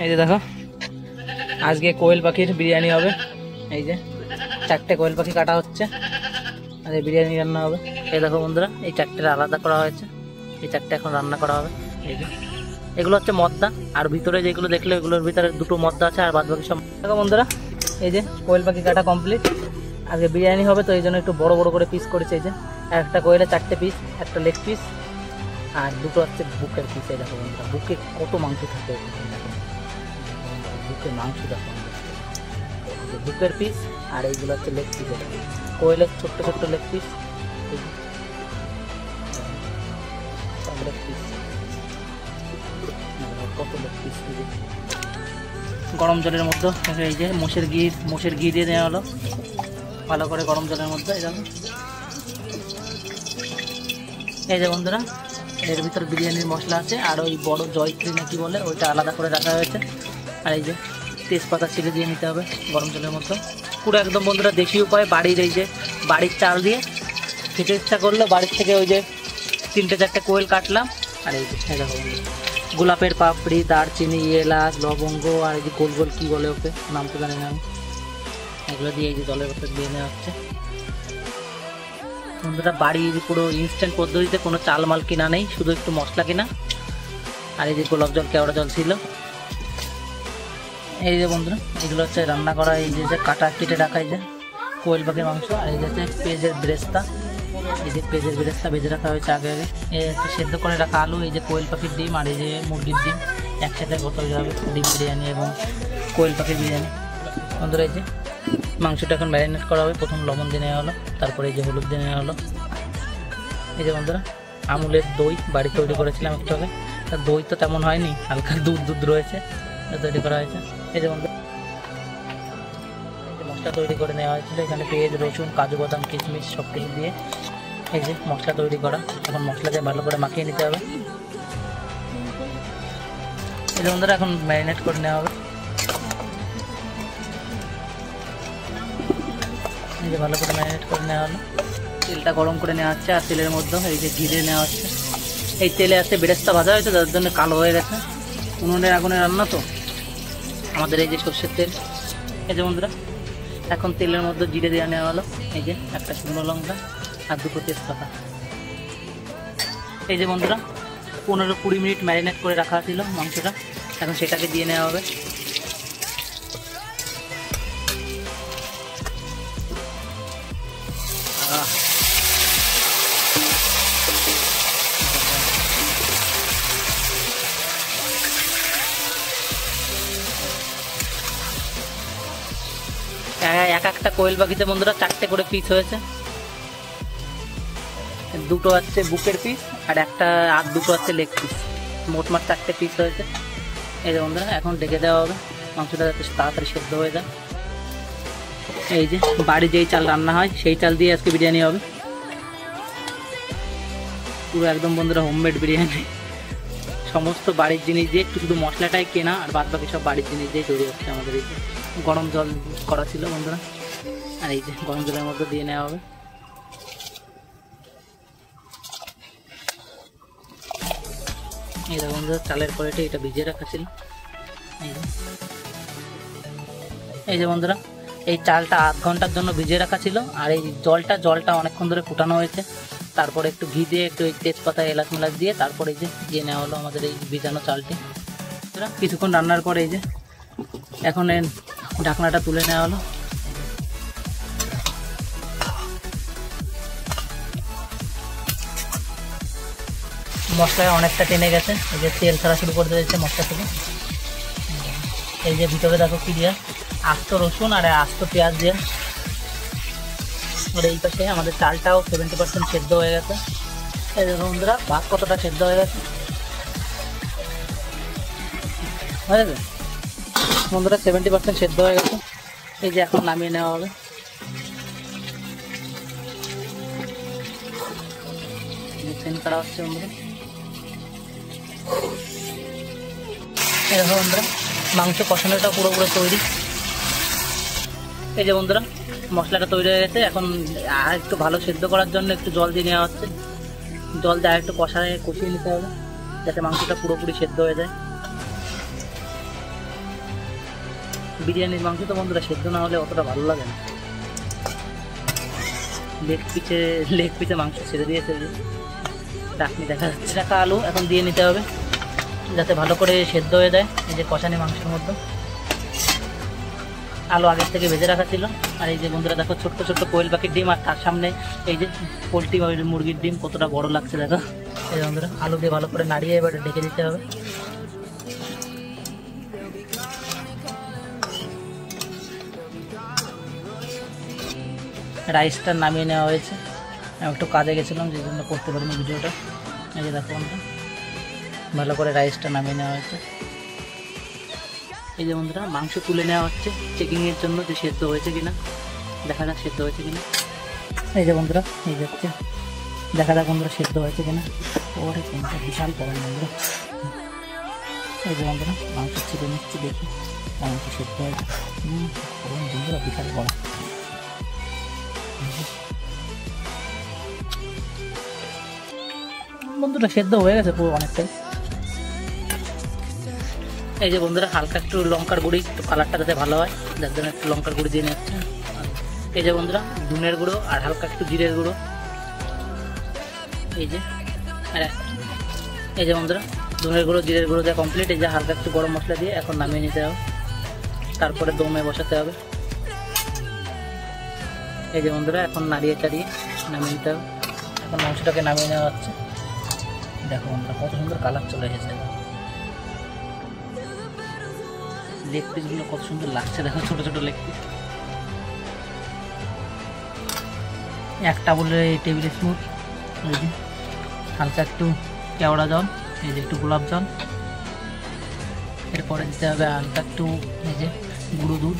এই যে দেখো আজকে কোয়েল পাখির বিরিয়ানি হবে। এই যে 4টে কোয়েল পাখি কাটা হচ্ছে আর এই বিরিয়ানি রান্না হবে। এই দেখো বন্ধুরা এই 4টে আলাদা করা হয়েছে, এই 4টে এখন রান্না করা হবে। এই যে এগুলো হচ্ছে মদ্দা, আর ভিতরে যেগুলো দেখলে এগুলোর ভিতরে 2টো মদ্দা আছে, আর বাদ বাকি সব। দেখো বন্ধুরা এই যে কোয়েল পাখি কাটা কমপ্লিট। আজকে বিরিয়ানি হবে তো এই জন্য একটু বড় বড় করে পিস করেছে। এই যে একটা কোয়েলে 4টে পিস, একটা লেগ পিস আর 2টো হচ্ছে বুকের পিস। এই দেখো বন্ধুরা বুকে কত মাংস থাকে, বুকের মাংস দেখো, বুকের পিস আর এইগুলো হচ্ছে লেগ পিস। কোয়েলের ছোট্ট ছোট্ট লেগ পিস, লেগ পিস কত লেগ পিস। গরম জলের মধ্যে এই যে মোষের ঘি দিয়ে দেওয়া হলো ভালো করে গরম জলের মধ্যে। এই যে বন্ধুরা এর ভিতর বিরিয়ানির মশলা আছে, আর ওই বড় জয়ত্রী নাকি বলে ওইটা আলাদা করে রাখা হয়েছে। আর এই যে তেজপাতা ছিঁড়ে দিয়ে নিতে হবে গরম জলের মধ্যে, পুরো একদম বন্ধুরা দেশি উপায়। বাড়ির এই যে বাড়ির চাল দিয়ে খেতে ইচ্ছা করলো বাড়ির থেকে ওই যে 3টে-4টে কোয়েল কাটলাম। আর এই যে দেখো গোলাপের পাপড়ি, দারচিনি, এলাচ, লবঙ্গ আর এই যে গোল গোল কী বলে ওকে নাম তো জানি না আমি, এগুলো দিয়ে এই যে জলের ভেতর দিয়ে নেওয়া হচ্ছে। বন্ধুরা বাড়ির পুরো ইনস্ট্যান্ট পদ্ধতিতে কোনো চাল মাল কিনা নেই, শুধু একটু মশলা কিনা। আর এই যে গোলাপ জল কেওড়া জল ছিল। এই যে বন্ধুরা এগুলো হচ্ছে রান্না করা, এই যে কাটা কেটে রাখা এই যে কোয়েল পাখির মাংস। আর এই যে হচ্ছে পেঁয়াজের ব্রেস্তা, এই যে পেঁয়াজের ব্রেস্তা ভেজে রাখা হয়েছে আগে আগে। এই হচ্ছে সেদ্ধ করে রাখা আলু, এই যে কোয়েল পাখির ডিম আর এই যে মুরগির ডিম একসাথে কত যাবে ডিম বিরিয়ানি এবং কোয়েল পাখির বিরিয়ানি। বন্ধুরা এই যে মাংসটা এখন ম্যারিনেট করা হবে। প্রথম লবণ দিয়ে নেওয়া হলো, তারপরে এই যে হলুদ দিয়ে নেওয়া হলো। এই যে বন্ধুরা আমুলের দই বাড়ি তৈরি করেছিলাম একটু আগে, তার দই তো তেমন হয়নি, হালকা দুধ রয়েছে তৈরি করা হয়েছে। এই যে বন্ধুরা মশলা তৈরি করে নেওয়া হয়েছিল, এখানে পেঁয়াজ, রসুন, কাজু বাদাম, কিশমিশ সব কিছু দিয়ে এই যে মশলা তৈরি করা। এখন মশলা দিয়ে ভালো করে মাখিয়ে নিতে হবে। এই যে বন্ধুরা এখন ম্যারিনেট করে নেওয়া হবে। এই যে ভালো করে ম্যারিনেট করে নেওয়া হলো। তেলটা গরম করে নেওয়া হচ্ছে, আর তেলের মধ্যে এই যে ঘি দিয়ে নেওয়া হচ্ছে। এই তেলে আছে বেরেস্তা ভাজা হয়েছে, তার জন্য কালো হয়ে গেছে, উনুনের আগুনে রান্না তো আমাদের। এই যে সর্ষের তেল। এই যে বন্ধুরা এখন তেলের মধ্যে জিরে দিয়ে নেওয়া হলো, এই যে একটা শুকনো লঙ্কা আর 2টো তেজপাতা। এই যে বন্ধুরা 15-20 মিনিট ম্যারিনেট করে রাখা ছিল মাংসটা, এখন সেটাকে দিয়ে নেওয়া হবে। এক একটা কোয়েল পাখিতে বন্ধুরা 4টে করে পিস হয়েছে, 2টো হচ্ছে বুকের পিস আর 2টো হচ্ছে লেগ পিস, মোটমাট 4টে পিস হয়েছে। এই যে বন্ধুরা এখন ডেকে দেওয়া হবে মাংসটা যাতে তাড়াতাড়ি সেদ্ধ হয়ে যায়। এই যে বাড়ি যেই চাল রান্না হয় সেই চাল দিয়ে আজকে বিরিয়ানি হবে, পুরো একদম বন্ধুরা হোমমেড বিরিয়ানি। সমস্ত বাড়ির জিনিস দিয়ে, একটু শুধু মশলাটাই কেনা আর বাদ বাকি সব বাড়ির জিনিস দিয়ে তৈরি হচ্ছে আমাদের। এই যে গরম জল করা ছিল বন্ধুরা, আর এই যে গরম জলের মধ্যে দিয়ে নেওয়া হবে। এই যে বন্ধুরা চালের কড়াইটা এটা ভিজিয়ে রাখা ছিল। এই যে বন্ধুরা এই চালটা আধ ঘন্টার জন্য ভিজিয়ে রাখা ছিল, আর এই জলটা অনেকক্ষণ ধরে ফুটানো হয়েছে। তারপরে একটু ঘি দিয়ে একটু তেজপাতা এলাচ মেলাচ দিয়ে তারপরে এই যে দিয়ে নেওয়া হলো আমাদের এই ভিজানো চালটি। কিছুক্ষণ রান্নার পরে এই যে এখন ঢাকনাটা তুলে নেওয়া হলো। মশলায় অনেকটা টেনে গেছে, এই যে তেল ছাড়া শুরু করে দিয়েছে মশলা থেকে। এই যে ভিতরে দেখো কি দিয়ে আস্ত রসুন আর আস্ত পেঁয়াজ দিয়ে। আর এই পাশে আমাদের চালটাও 70% সেদ্ধ হয়ে গেছে। এই দেখো বন্ধুরা ভাত কতটা সেদ্ধ হয়ে গেছে বন্ধুরা, 70% সেদ্ধ হয়ে গেছে। এই যে এখন নামিয়ে নেওয়া হবে। সেন্ড করা হচ্ছে বন্ধুরা। এই দেখো বন্ধুরা মাংস কষানোটা পুরোপুরি তৈরি। এই যে বন্ধুরা মশলাটা তৈরি হয়ে গেছে, এখন আর একটু ভালো সেদ্ধ করার জন্য একটু জল দিয়ে নেওয়া হচ্ছে। জল দিয়ে আর একটু কষিয়ে নিতে হবে যাতে মাংসটা পুরোপুরি সেদ্ধ হয়ে যায়। বিরিয়ানির মাংস তো বন্ধুরা সেদ্ধ না হলে অতটা ভালো লাগে না। লেগ পিছে মাংস ছেড়ে দিয়েছে, চাটনি দেখা যাচ্ছে। রাখা আলু এখন দিয়ে নিতে হবে যাতে ভালো করে সেদ্ধ হয়ে যায়। এই যে কষানি মাংসের মধ্যে আলু আগের থেকে ভেজে রাখা ছিল। আর এই যে বন্ধুরা দেখো ছোট্ট ছোট্ট কোয়েল পাখির ডিম, আর তার সামনে এই যে পোলট্রি মুরগির ডিম কতটা বড় লাগছে দেখো। এই যে বন্ধুরা আলু দিয়ে ভালো করে নাড়িয়ে এবার ঢেকে দিতে হবে। রাইসটা নামিয়ে নেওয়া হয়েছে। আমি একটু কাজে গেছিলাম যে জন্য করতে পারিনি ভিডিওটা। এই যে দেখো ভালো করে রাইসটা নামিয়ে নেওয়া হয়েছে। এই যে বন্ধুরা মাংস তুলে নেওয়া হচ্ছে চেকিংয়ের জন্য যে সেদ্ধ হয়েছে কিনা, দেখা যাক সেদ্ধ হয়েছে কিনা। এই যে বন্ধুরা এই যাচ্ছে, দেখা যাক বন্ধুরা সেদ্ধ হয়েছে কিনা। ওরে কোনটা বিশাল বড় বন্ধুরা। এই যে বন্ধুরা মাংস ছিঁড়ে নিচ্ছি, দেখি মাংস সেদ্ধ হয়েছে। বন্ধুরা বিশাল বড়। বন্ধুরা সেদ্ধ হয়ে গেছে পুরো অনেকটাই। এই যে বন্ধুরা হালকা একটু লঙ্কার গুঁড়ি, একটু কালারটা যাতে ভালো হয় যার জন্য একটু লঙ্কার গুঁড়ি দিয়ে নিচ্ছে। এই যে বন্ধুরা ধনের গুঁড়ো আর হালকা একটু জিরের গুঁড়ো। এই যে এই যে বন্ধুরা ধনের গুঁড়ো জিরের গুঁড়ো দেওয়া কমপ্লিট। এই যে হালকা একটু গরম মশলা দিয়ে এখন নামিয়ে নিতে হবে, তারপরে দমে বসাতে হবে। এই যে বন্ধুরা এখন নাড়িয়ে চাড়িয়ে নামিয়ে নিতে হবে। এখন মাংসটাকে নামিয়ে নেওয়া হচ্ছে। দেখো বন্ধুরা কত সুন্দর কালার চলে এসেছে। লেগ পিসগুলো কত সুন্দর লাগছে দেখো, ছোট ছোট লেগ পিস। একটা বলে টেবিল স্পুন এই যে হালকা একটু কেওড়া জল, এই যে একটু গোলাপ জল। এরপরে দিতে হবে হালকা একটু এই যে গুঁড়ো দুধ।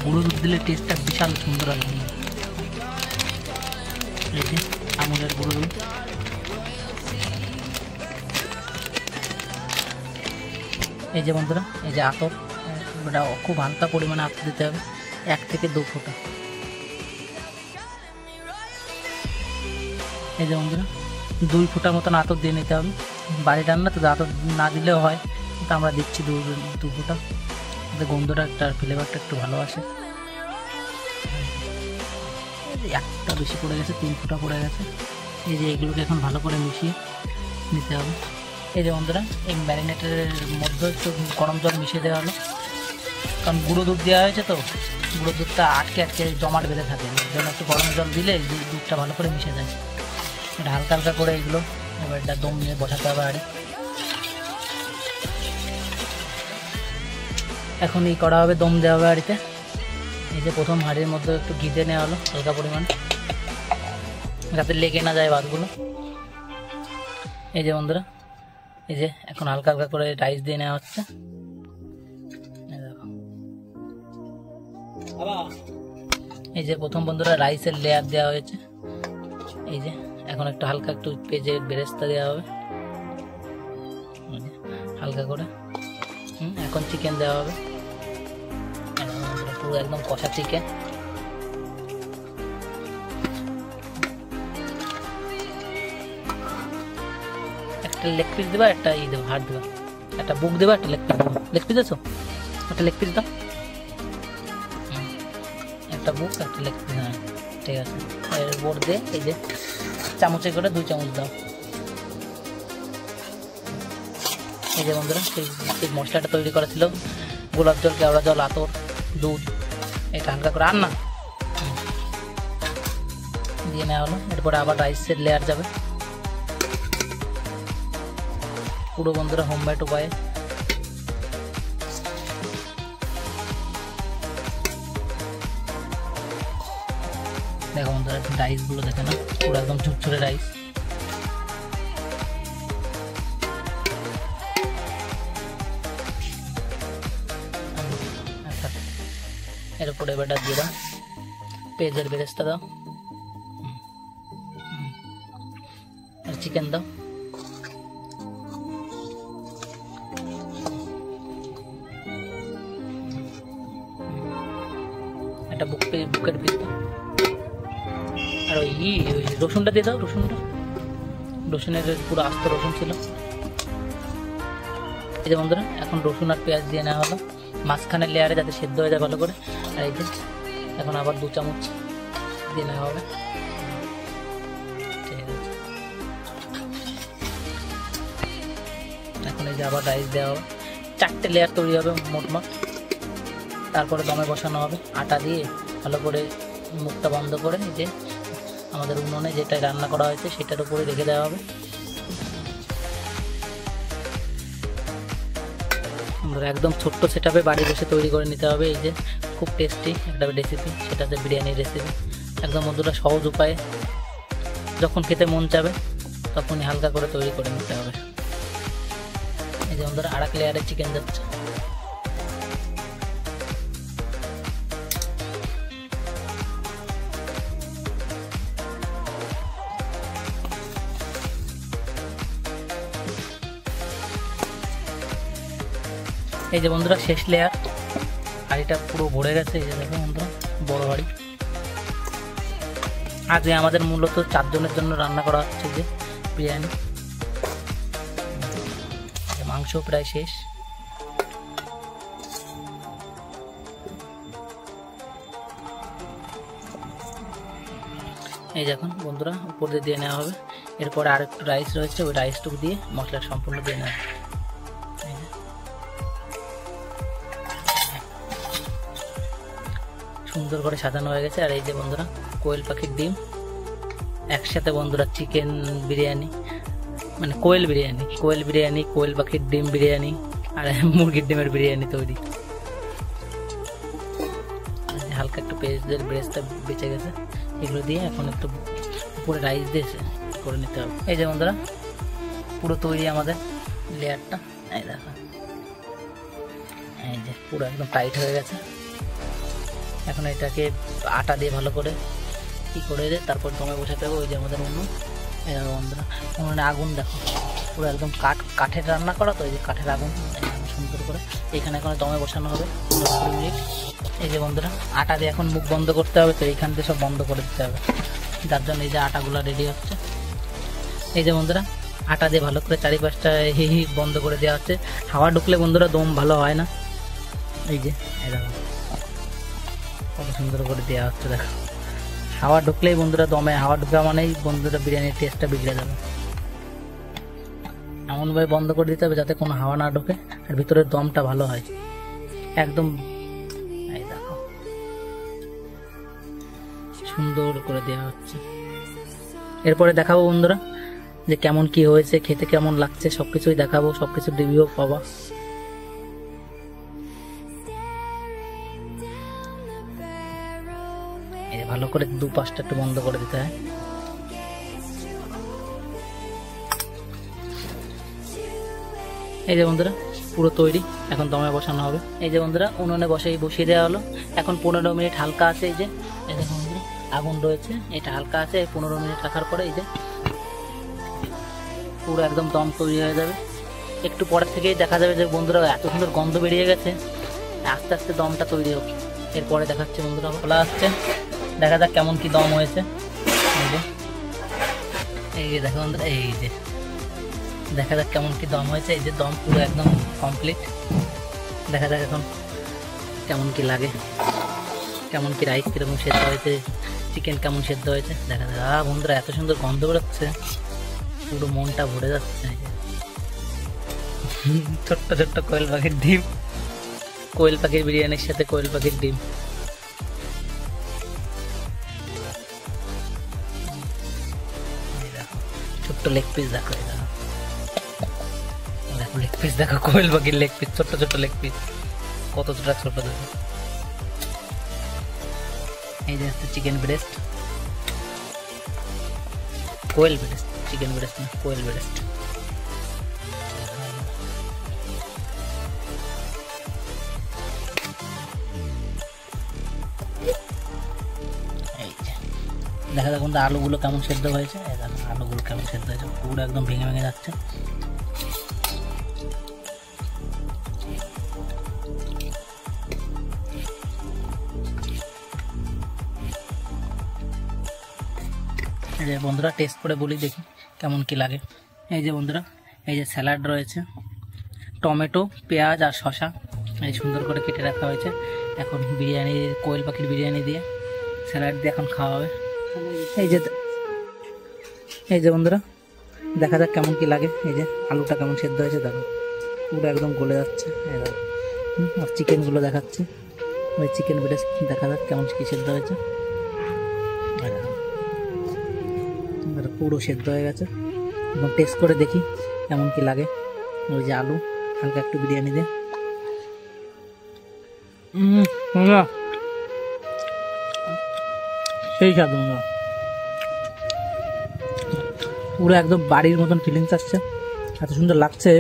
গুঁড়ো দুধ দিলে টেস্টটা বিশাল সুন্দর আসবে। এই যে আমুলের গুঁড়ো দুধ। এই যে বন্ধুরা এই যে আতর, ওটা খুব হালকা পরিমাণে আতর দিতে হবে, 1 থেকে 2 ফোঁটা। এই যে বন্ধুরা 2 ফোঁটার মতন আতর দিয়ে নিতে হবে। বাড়ি রান্না তো আতর না দিলেও হয়, কিন্তু আমরা দিচ্ছি 2 ফোঁটা, যাতে গন্ধটা একটা ফ্লেভারটা একটু ভালো আসে। একটা বেশি পড়ে গেছে, 3 ফোঁটা পড়ে গেছে। এই যে এগুলোকে এখন ভালো করে মিশিয়ে নিতে হবে। এই যে বন্ধুরা এই ম্যারিনেটের মধ্যে একটু গরম জল মিশিয়ে দেওয়া হলো, কারণ গুঁড়ো দুধ দেওয়া হয়েছে তো গুঁড়ো দুধটা আটকে জমাট বেঁধে থাকে। যেন একটু গরম জল দিলে দুধটা ভালো করে মিশে যায়। এটা হালকা হালকা করে এগুলো এবার এটা দম নিয়ে বসাতে হবে। আর এখন এই করা হবে, দম দেওয়া হবে হাঁড়িতে। এই যে প্রথম হাঁড়ির মধ্যে একটু ঘি দিয়ে নেওয়া হলো হালকা পরিমাণ, যাতে লেগে না যায় ভাতগুলো। এই যে বন্ধুরা এই যে এখন হালকা হালকা করে রাইস দিয়ে নেওয়া হচ্ছে। এই যে প্রথম বন্ধুরা রাইসের লেয়ার দেওয়া হয়েছে। এই যে এখন একটু হালকা একটু পেঁয়াজের বেরেস্তা দেওয়া হবে হালকা করে। এখন চিকেন দেওয়া হবে, পুরো একদম কষা চিকেন। একটা লেগ পিস দেবা, একটা দেবো হাড় দেবা, একটা বুক দেবা, একটা লেগ পিস দেবো। লেগ পিস আছো, একটা লেগ পিস দাও, একটা বুক একটা লেগ পিস। হ্যাঁ ঠিক আছে। এর বোর্ড দিয়ে এই যে চামচে করে 2 চামচ দাও। এই যে বন্ধুরা সেই মশলাটা তৈরি করা ছিল, গোলাপ জল, কেওড়া জল, আতর, দুধ, এটা হালকা করে আর না দিয়ে নেওয়া হলো। এরপরে আবার রাইসের লেয়ার যাবে পুরো বন্ধুরা হোমমেড উপায়ে। দেখো বন্ধুরা রাইসগুলো দেখে না, পুরো একদম ঝুরঝুরে রাইস। এর উপরে এবারটা দিয়ে দাও পেঁয়াজের বেরেস্তা দাও, আর চিকেন দাও। একটা বুকের পিস দাও, আর ওই রসুনটা দিয়ে দাও। রসুনের পুরো আস্ত রসুন ছিল। এই যে বন্ধুরা এখন রসুন আর পেঁয়াজ দিয়ে নেওয়া হলো। মাঝখানের লেয়ারে যাতে সেদ্ধ হয়ে যায় ভালো করে। আর এই যে এখন আবার 2 চামচ দিয়ে নেওয়া হবে। ঠিক আছে, এখন এই যে আবার রাইস দেওয়া হবে। 4টে লেয়ার তৈরি হবে মোটমাট। তারপরে দমে বসানো হবে আটা দিয়ে ভালো করে, মুখটা বন্ধ করে। এই যে আমাদের উনুনে যেটা রান্না করা হয়েছে সেটার উপরে রেখে দেওয়া হবে। একদম ছোট্ট সেটআপে বাড়ি বসে তৈরি করে নিতে হবে। এই যে খুব টেস্টি একটা রেসিপি, সেটাতে বিরিয়ানির রেসিপি একদম বন্ধুরা সহজ উপায়ে, যখন খেতে মন চাবে তখনই হালকা করে তৈরি করে নিতে হবে। এই যে বন্ধুরা আরেক লেয়ারে চিকেন যাচ্ছে। এই যে বন্ধুরা শেষ লেয়ার, হাঁড়িটা পুরো ভরে গেছে। এই যে দেখো বন্ধুরা বড় হাঁড়ি। আজকে আমাদের মূলত 4 জনের জন্য রান্না করা হচ্ছে যে বিরিয়ানি। মাংস প্রায় শেষ। এই দেখুন বন্ধুরা উপর দিয়ে নেওয়া হবে। এরপরে আর একটু রাইস রয়েছে, ওই রাইসটুকু দিয়ে মশলা সম্পূর্ণ দিয়ে নেওয়া হবে। সুন্দর করে সাজানো হয়ে গেছে। আর এই যে বন্ধুরা কোয়েল পাখির ডিম একসাথে, বন্ধুরা চিকেন বিরিয়ানি মানে কোয়েল বিরিয়ানি, কোয়েল পাখির ডিম বিরিয়ানি আর মুরগির ডিমের বিরিয়ানি তৈরি। হালকা একটু পেঁয়াজের ব্রেস্টটা বেঁচে গেছে, এগুলো দিয়ে এখন একটু উপরে রাইস দিয়ে করে নিতে হবে। এই যে বন্ধুরা পুরো তৈরি আমাদের লেয়ারটা। এই দেখো, এই যে পুরো একদম টাইট হয়ে গেছে। এখন এটাকে আটা দিয়ে ভালো করে কি করে দিয়ে তারপর দমে বসাতে হবে। ওই যে আমাদের উনুন, বন্ধুরা উনুনে আগুন দেখো পুরো একদম কাঠের রান্না করা, তো এই যে কাঠের আগুন সুন্দর করে এইখানে এখন দমে বসানো হবে 10 মিনিট। এই যে বন্ধুরা আটা দিয়ে এখন মুখ বন্ধ করতে হবে, তো এইখান থেকে সব বন্ধ করে দিতে হবে, যার জন্য এই যে আটাগুলো রেডি হচ্ছে। এই যে বন্ধুরা আটা দিয়ে ভালো করে চারিপাশটা বন্ধ করে দেওয়া হচ্ছে। হাওয়া ঢুকলে বন্ধুরা দম ভালো হয় না। এই যে এরকম কত সুন্দর করে দেওয়া হচ্ছে দেখো। হাওয়া ঢুকলেই বন্ধুরা, দমে হাওয়া ঢুকা মানেই বন্ধুরা বিরিয়ানির টেস্টটা বিগড়ে যাবে। এমনভাবে বন্ধ করে দিতে হবে যাতে কোনো হাওয়া না ঢোকে আর ভিতরের দমটা ভালো হয় একদম। এই দেখো সুন্দর করে দেওয়া হচ্ছে। এরপরে দেখাবো বন্ধুরা যে কেমন কি হয়েছে, খেতে কেমন লাগছে, সবকিছুই দেখাবো, সবকিছু রিভিউ পাবা। ভালো করে 2 পাশটা একটু বন্ধ করে দিতে হয়। এই যে বন্ধুরা পুরো তৈরি, এখন দমে বসানো হবে। এই যে বন্ধুরা উনুনে বসিয়ে দেওয়া হলো। এখন 15 মিনিট হালকা আছে। এই যে দেখুন বন্ধুরা আগুন রয়েছে, এটা হালকা আছে। 15 মিনিট রাখার পরে এই যে পুরো একদম দম তৈরি হয়ে যাবে। একটু পরের থেকেই দেখা যাবে যে বন্ধুরা এত সুন্দর গন্ধ বেরিয়ে গেছে, আস্তে আস্তে দমটা তৈরি হোক। এরপরে দেখাচ্ছে বন্ধুরা খোলা আসছে, দেখা যাক কেমন কি দম হয়েছে। এই যে দেখো বন্ধুরা, এই যে দেখা যাক কেমন কি দম হয়েছে। এই যে দম পুরো একদম কমপ্লিট। দেখা যাক এখন কেমন কি লাগে, কেমন কি রাইস কিরকম সেদ্ধ হয়েছে, চিকেন কেমন সেদ্ধ হয়েছে দেখা যাক। বন্ধুরা এত সুন্দর গন্ধ বেরোচ্ছে, পুরো মনটা ভরে যাচ্ছে। ছোট্ট ছোট্ট কোয়েল পাখির ডিম, কোয়েল পাখির বিরিয়ানির সাথে কোয়েল পাখির ডিম। ছোট্ট লেগ পিস দেখো, দেখো লেগ পিস দেখো, কোয়েল পাখির লেগ পিস, ছোট্ট ছোট্ট লেগ পিস, কতটা ছোট দেখো। এই যে হচ্ছে চিকেন ব্রেস্ট, কোয়েল ব্রেস্ট, চিকেন ব্রেস্ট না কোয়েল ব্রেস্ট। দেখা যাক কিন্তু আলুগুলো কেমন সেদ্ধ হয়েছে। আলুগুলো কেমন সেদ্ধ হয়েছে, পুরো একদম ভেঙে ভেঙে যাচ্ছে। এই যে বন্ধুরা টেস্ট করে বলি দেখি কেমন কি লাগে। এই যে বন্ধুরা এই যে স্যালাড রয়েছে, টমেটো, পেঁয়াজ আর শসা, এই সুন্দর করে কেটে রাখা হয়েছে। এখন বিরিয়ানি, কোয়েল পাখির বিরিয়ানি দিয়ে স্যালাড দিয়ে এখন খাওয়া হবে। এই যে বন্ধুরা, দেখা যাক কেমন কি লাগে। এই যে আলুটা কেমন সেদ্ধ হয়েছে দেখো, পুরো একদম গলে যাচ্ছে। আর চিকেনগুলো দেখাচ্ছে, ওই চিকেন ব্রেস্ট দেখা যাক কেমন কি সেদ্ধ হয়েছে। পুরো সেদ্ধ হয়ে গেছে, এবং টেস্ট করে দেখি কেমন কি লাগে। ওই যে আলু হালকা একটু বিরিয়ানি দিয়ে, সেই স্বাদ বন্ধুরা, পুরো একদম বাড়ির মতন ফিলিংস আসছে, এত সুন্দর লাগছে,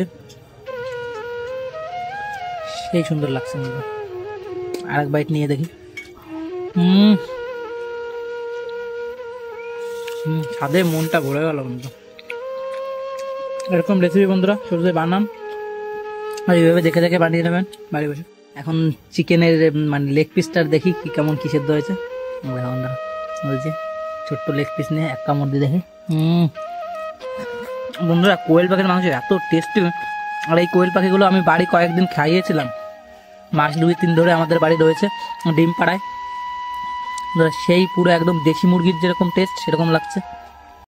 সেই সুন্দর লাগছে বন্ধুরা। আর এক বাইট নিয়ে দেখি। স্বাদে মনটা ভরে গেল বন্ধু। এরকম রেসিপি বন্ধুরা শুরুতে বানান, আর এইভাবে দেখে দেখে বানিয়ে নেবেন বাড়ি বসে। এখন চিকেনের মানে লেগ পিসটার দেখি কি কেমন কি সেদ্ধ হয়েছে বন্ধুরা। ওই যে ছোট্ট লেগ পিস নিয়ে এক কামড় দিয়ে দেখি। বন্ধুরা, কোয়েল পাখির মাংস এত টেস্টি, আর এই কোয়েল পাখিগুলো আমি বাড়ি কয়েকদিন খাইয়েছিলাম, মাস 2-3 ধরে আমাদের বাড়ি রয়েছে ডিম পাড়ায়। সেই পুরো একদম দেশি মুরগির যেরকম টেস্ট সেরকম লাগছে।